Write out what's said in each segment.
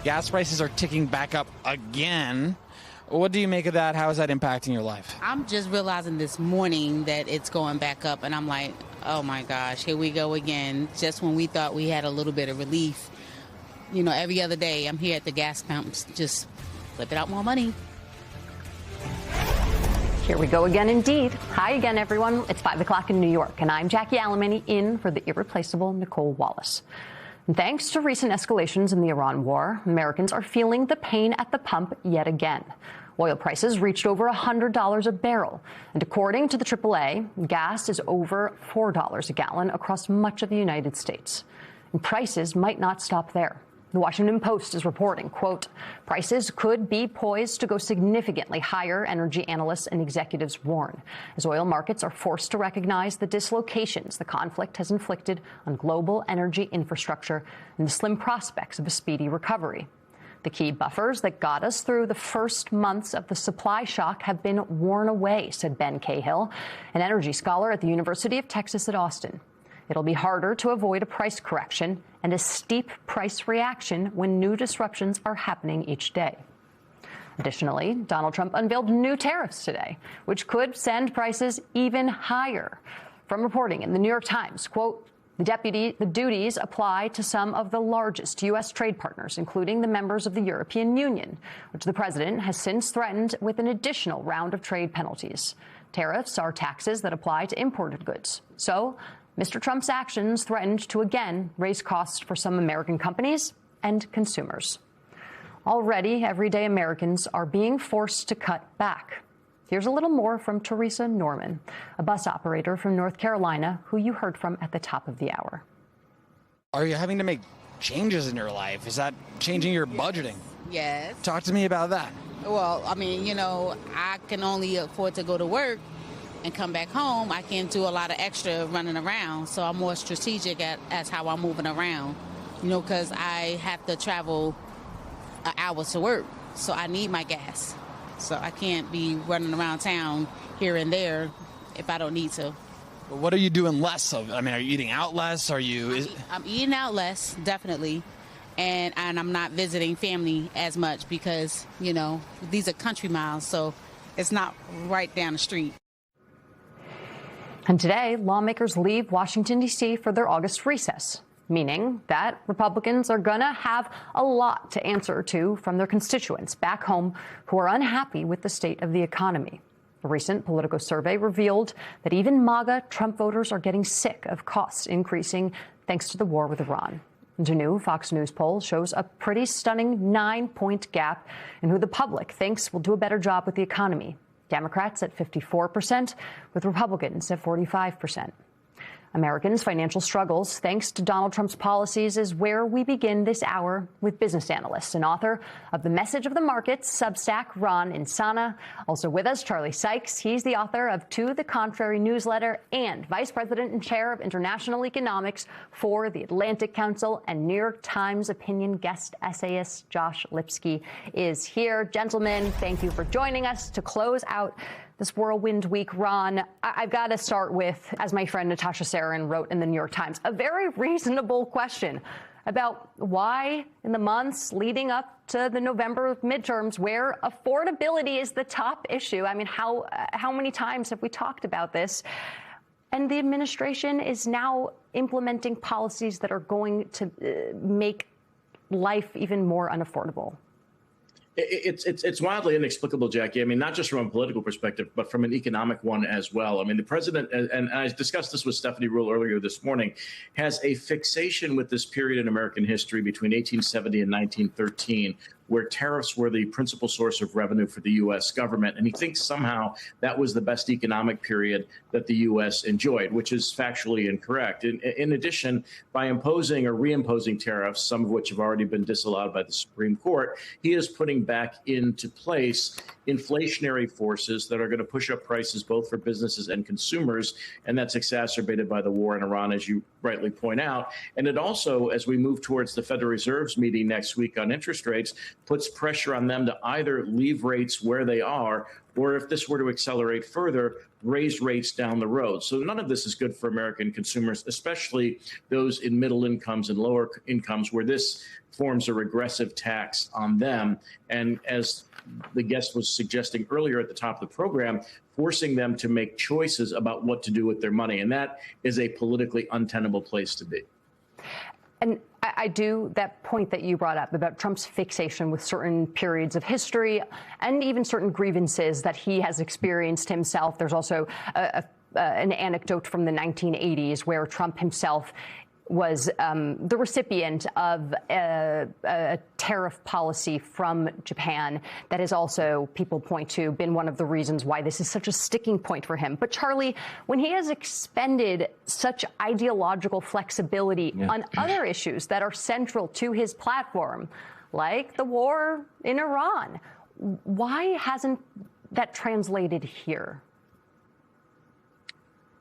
Gas prices are ticking back up again. What do you make of that? How is that impacting your life? I'm just realizing this morning that it's going back up, and I'm like, oh my gosh, here we go again. Just when we thought we had a little bit of relief. You know, every other day I'm here at the gas pumps, just flipping out more money. Here we go again, indeed. Hi again, everyone. It's 5 o'clock in New York, and I'm Jackie Alemany in for the irreplaceable Nicole Wallace. And thanks to recent escalations in the Iran war, Americans are feeling the pain at the pump yet again. Oil prices reached over $100 a barrel, and according to the AAA, gas is over $4 a gallon across much of the United States. And prices might not stop there. The Washington Post is reporting, quote, prices could be poised to go significantly higher, energy analysts and executives warn, as oil markets are forced to recognize the dislocations the conflict has inflicted on global energy infrastructure and the slim prospects of a speedy recovery. The key buffers that got us through the first months of the supply shock have been worn away, said Ben Cahill, an energy scholar at the University of Texas at Austin. It'll be harder to avoid a price correction and a steep price reaction when new disruptions are happening each day. Additionally, Donald Trump unveiled new tariffs today, which could send prices even higher. From reporting in the New York Times, quote, the duties apply to some of the largest U.S. trade partners, including the members of the European Union, which the president has since threatened with an additional round of trade penalties. Tariffs are taxes that apply to imported goods. So Mr. Trump's actions threatened to again raise costs for some American companies and consumers. Already, everyday Americans are being forced to cut back. Here's a little more from Teresa Norman, a bus operator from North Carolina, who you heard from at the top of the hour. Are you having to make changes in your life? Is that changing your budgeting? Yes. Talk to me about that. Well, I mean, you know, I can only afford to go to work and come back home. I can't do a lot of extra running around, so I'm more strategic as how I'm moving around, you know, because I have to travel an hour to work, so I need my gas. So I can't be running around town here and there if I don't need to. But what are you doing less of? I mean, are you eating out less? I'm eating out less, definitely. And I'm not visiting family as much because, you know, these are country miles, so it's not right down the street. And today, lawmakers leave Washington, D.C. for their August recess, meaning that Republicans are going to have a lot to answer to from their constituents back home who are unhappy with the state of the economy. A recent Politico survey revealed that even MAGA Trump voters are getting sick of costs increasing thanks to the war with Iran. And a new Fox News poll shows a pretty stunning 9-point gap in who the public thinks will do a better job with the economy. Democrats at 54%, with Republicans at 45%. Americans' financial struggles, thanks to Donald Trump's policies, is where we begin this hour with business analyst and author of The Message of the Markets, Substack, Ron Insana. Also with us, Charlie Sykes. He's the author of To the Contrary newsletter and vice president and chair of international economics for the Atlantic Council, and New York Times opinion guest essayist Josh Lipsky is here. Gentlemen, thank you for joining us to close out this whirlwind week. Ron, I've got to start with, as my friend Natasha Sarin wrote in the New York Times, a very reasonable question about why in the months leading up to the November midterms, where affordability is the top issue. I mean, how many times have we talked about this? And the administration is now implementing policies that are going to make life even more unaffordable. It's wildly inexplicable, Jackie. I mean, not just from a political perspective, but from an economic one as well. I mean, the president, and I discussed this with Stephanie Ruhle earlier this morning, has a fixation with this period in American history between 1870 and 1913, where tariffs were the principal source of revenue for the U.S. government. And he thinks somehow that was the best economic period that the U.S. enjoyed, which is factually incorrect. In addition, by imposing or reimposing tariffs, some of which have already been disallowed by the Supreme Court, he is putting back into place inflationary forces that are going to push up prices both for businesses and consumers. And that's exacerbated by the war in Iran, as you rightly point out. And it also, as we move towards the Federal Reserve's meeting next week on interest rates, puts pressure on them to either leave rates where they are, or if this were to accelerate further, raise rates down the road. So none of this is good for American consumers, especially those in middle incomes and lower incomes, where this forms a regressive tax on them. And as the guest was suggesting earlier at the top of the program, forcing them to make choices about what to do with their money. And that is a politically untenable place to be. And I do, that point that you brought up about Trump's fixation with certain periods of history and even certain grievances that he has experienced himself. There's also an anecdote from the 1980s where Trump himself was the recipient of a tariff policy from Japan that has also, people point to, been one of the reasons why this is such a sticking point for him. But Charlie, when he has expended such ideological flexibility on other issues that are central to his platform, like the war in Iran, why hasn't that translated here?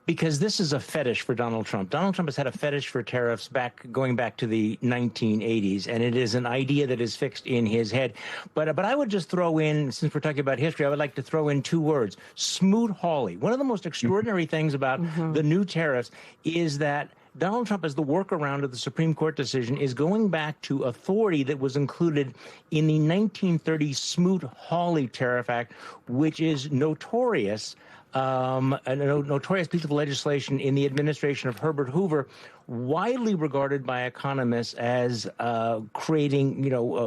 Because this is a fetish for Donald Trump. Donald Trump has had a fetish for tariffs going back to the 1980s, and it is an idea that is fixed in his head. But I would just throw in, since we're talking about history, I would like to throw in two words: Smoot-Hawley. One of the most extraordinary things about the new tariffs is that Donald Trump, as the workaround of the Supreme Court decision, is going back to authority that was included in the 1930 Smoot-Hawley Tariff Act, which is notorious. A notorious piece of legislation in the administration of Herbert Hoover, widely regarded by economists as creating,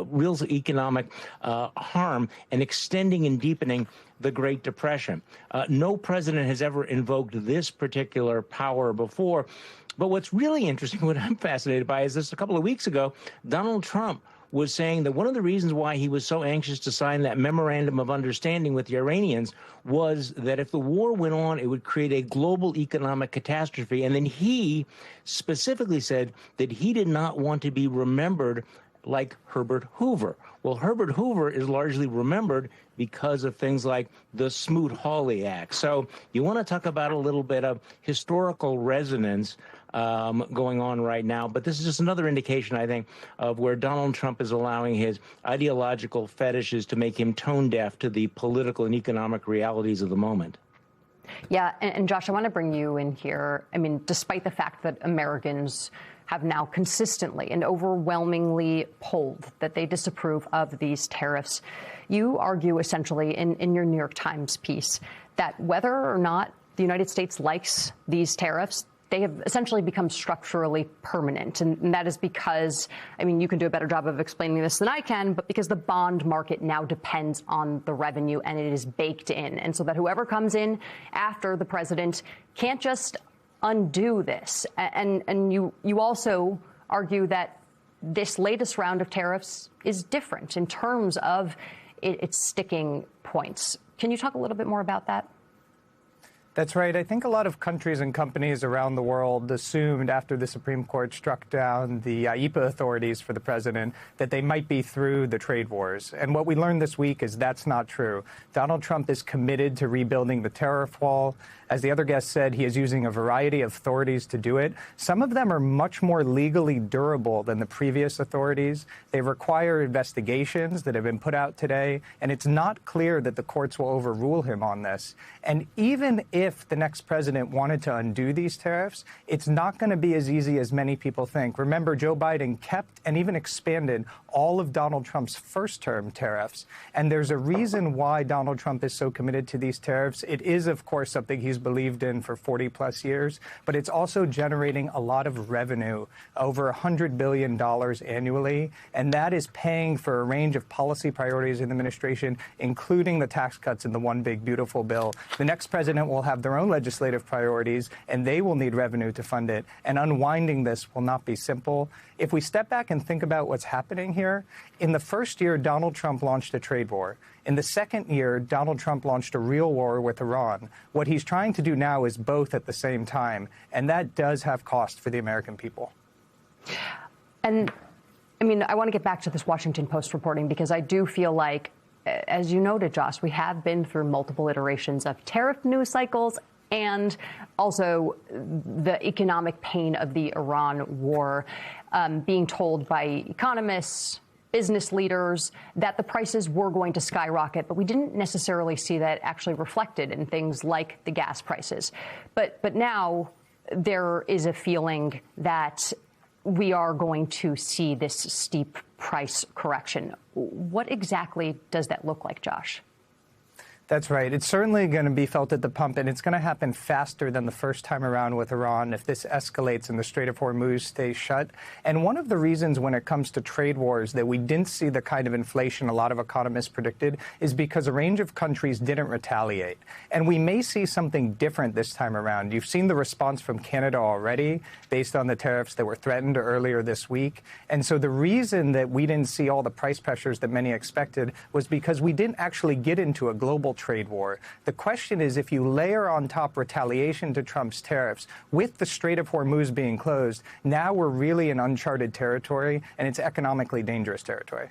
real economic harm and extending and deepening the Great Depression. No president has ever invoked this particular power before. But what's really interesting, what I'm fascinated by, is this: a couple of weeks ago, Donald Trump was saying that one of the reasons why he was so anxious to sign that memorandum of understanding with the Iranians was that if the war went on, it would create a global economic catastrophe. And then he specifically said that he did not want to be remembered like Herbert Hoover. Well, Herbert Hoover is largely remembered because of things like the Smoot-Hawley Act. So you want to talk about a little bit of historical resonance going on right now. But this is just another indication, I think, of where Donald Trump is allowing his ideological fetishes to make him tone deaf to the political and economic realities of the moment. Yeah, and Josh, I want to bring you in here. I mean, despite the fact that Americans have now consistently and overwhelmingly polled that they disapprove of these tariffs, you argue essentially in your New York Times piece that whether or not the United States likes these tariffs, they have essentially become structurally permanent. And that is because, I mean, you can do a better job of explaining this than I can, but because the bond market now depends on the revenue and it is baked in. And so that whoever comes in after the president can't just undo this. And you also argue that this latest round of tariffs is different in terms of its sticking points. Can you talk a little bit more about that? That's right. I think a lot of countries and companies around the world assumed after the Supreme Court struck down the IEEPA authorities for the president that they might be through the trade wars. And what we learned this week is that's not true. Donald Trump is committed to rebuilding the tariff wall. As the other guest said, he is using a variety of authorities to do it. Some of them are much more legally durable than the previous authorities. They require investigations that have been put out today, and it's not clear that the courts will overrule him on this. And even if the next president wanted to undo these tariffs, it's not going to be as easy as many people think. Remember, Joe Biden kept and even expanded all of Donald Trump's first-term tariffs. And there's a reason why Donald Trump is so committed to these tariffs. It is, of course, something he's believed in for 40-plus years, but it's also generating a lot of revenue, over $100 billion annually, and that is paying for a range of policy priorities in the administration, including the tax cuts in the One Big Beautiful Bill. The next president will have their own legislative priorities, and they will need revenue to fund it, and unwinding this will not be simple. If we step back and think about what's happening here, in the first year, Donald Trump launched a trade war. In the second year, Donald Trump launched a real war with Iran. What he's trying to do now is both at the same time, and that does have cost for the American people. And, I mean, I want to get back to this Washington Post reporting because I do feel like, as you noted, Josh, we have been through multiple iterations of tariff news cycles and also the economic pain of the Iran war, being told by economists, business leaders that the prices were going to skyrocket, but we didn't necessarily see that actually reflected in things like the gas prices. But now there is a feeling that we are going to see this steep price correction. What exactly does that look like, Josh? That's right. It's certainly going to be felt at the pump, and it's going to happen faster than the first time around with Iran if this escalates and the Strait of Hormuz stays shut. And one of the reasons when it comes to trade wars that we didn't see the kind of inflation a lot of economists predicted is because a range of countries didn't retaliate. And we may see something different this time around. You've seen the response from Canada already based on the tariffs that were threatened earlier this week. And so the reason that we didn't see all the price pressures that many expected was because we didn't actually get into a global trade war. The question is, if you layer on top retaliation to Trump's tariffs with the Strait of Hormuz being closed, now we're really in uncharted territory, and it's economically dangerous territory.